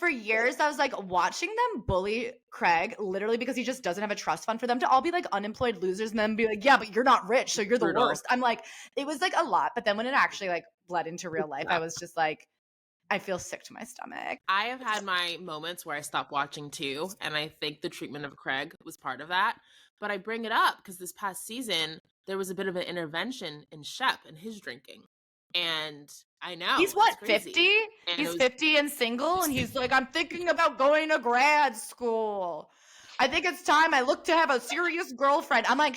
for years, I was like watching them bully Craig literally because he just doesn't have a trust fund, for them to all be like unemployed losers and then be like, yeah, but you're not rich, so you're the worst. I'm like, it was like a lot. But then when it actually like bled into real life, I was just like, I feel sick to my stomach. I have had my moments where I stopped watching too, and I think the treatment of Craig was part of that. But I bring it up because this past season, there was a bit of an intervention in Shep and his drinking. And I know. He's what, 50? He's 50 and single, and he's like, I'm thinking about going to grad school. I think it's time I look to have a serious girlfriend. I'm like,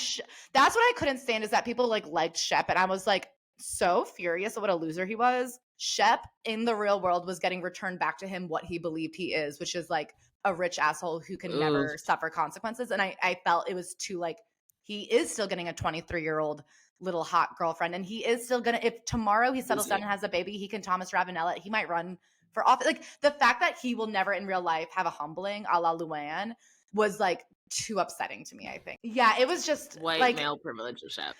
that's what I couldn't stand, is that people like liked Shep, and I was like so furious at what a loser he was. Shep in the real world was getting returned back to him what he believed he is, which is like a rich asshole who can never suffer consequences. And I felt it was too like, he is still getting a 23-year-old little hot girlfriend, and he is still gonna, if tomorrow he settles down and has a baby, he can Thomas Ravenel it. He might run for office. Like the fact that he will never in real life have a humbling a la Luann was like too upsetting to me, I think. Yeah, it was just white like, male privilege of Shep.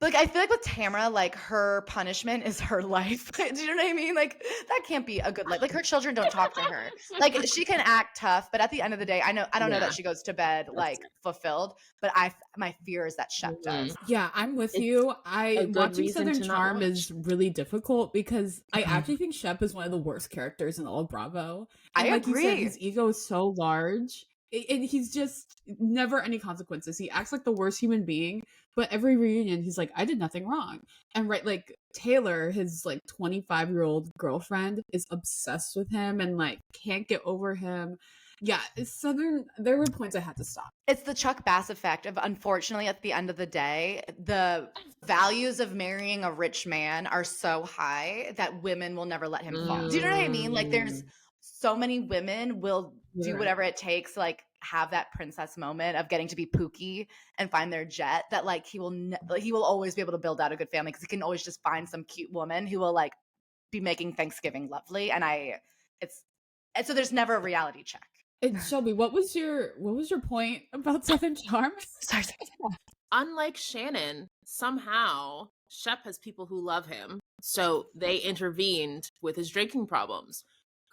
Like, I feel like with Tamra, like, her punishment is her life. Do you know what I mean? Like, that can't be a good life. Like, her children don't talk to her. Like, she can act tough, but at the end of the day, I don't know that she goes to bed, like, fulfilled. But my fear is that Shep does. Yeah, I'm with you. Watching Southern Charm is really difficult because I actually think Shep is one of the worst characters in all of Bravo. And I agree. You said, his ego is so large. And he's just never any consequences. He acts like the worst human being, but every reunion he's like, I did nothing wrong. And like Taylor, his like 25-year-old girlfriend, is obsessed with him and like can't get over him. Yeah, Southern, there were points I had to stop. It's the Chuck Bass effect of, unfortunately, at the end of the day, the values of marrying a rich man are so high that women will never let him fall. Do you know what I mean? Like, there's so many women will do whatever it takes to like have that princess moment of getting to be Pookie and find their jet, that like he will always be able to build out a good family because he can always just find some cute woman who will like be making Thanksgiving lovely. And so there's never a reality check. And Shelby, what was your point about Southern Charm? Sorry. Unlike Shannon, somehow Shep has people who love him, so they intervened with his drinking problems.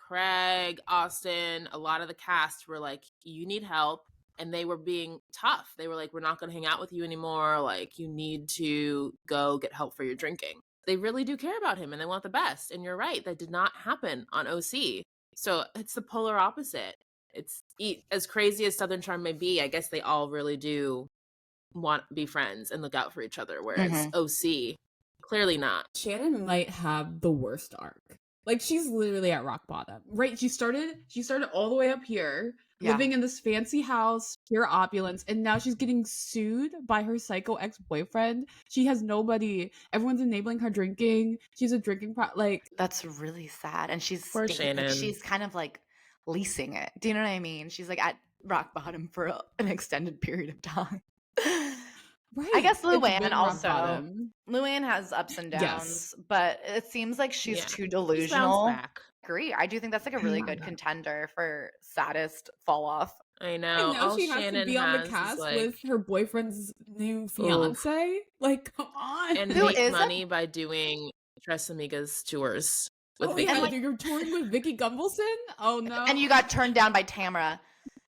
Craig, Austin, a lot of the cast were like, you need help. And they were being tough. They were like, we're not going to hang out with you anymore. Like, you need to go get help for your drinking. They really do care about him and they want the best. And you're right, that did not happen on OC. So it's the polar opposite. It's as crazy as Southern Charm may be, I guess they all really do want to be friends and look out for each other. Whereas OC, clearly not. Shannon might have the worst arc. Like, she's literally at rock bottom, right? She started all the way up here, living in this fancy house, pure opulence, and now she's getting sued by her psycho ex-boyfriend. She has nobody. Everyone's enabling her drinking. She's a drinking like, that's really sad. And she's Shannon. She's kind of like leasing it. Do you know what I mean? She's like at rock bottom for an extended period of time. Right. I guess Luann also. Luann has ups and downs, but it seems like she's too delusional. I agree. I do think that's like a really good contender for saddest fall off. I know. And now she has to be on the cast with her boyfriend's new fiance. Like, come on. And make money by doing Tres Amigas tours with Vicky. You're touring with Vicky Gumbelson? Oh no. And you got turned down by Tamra.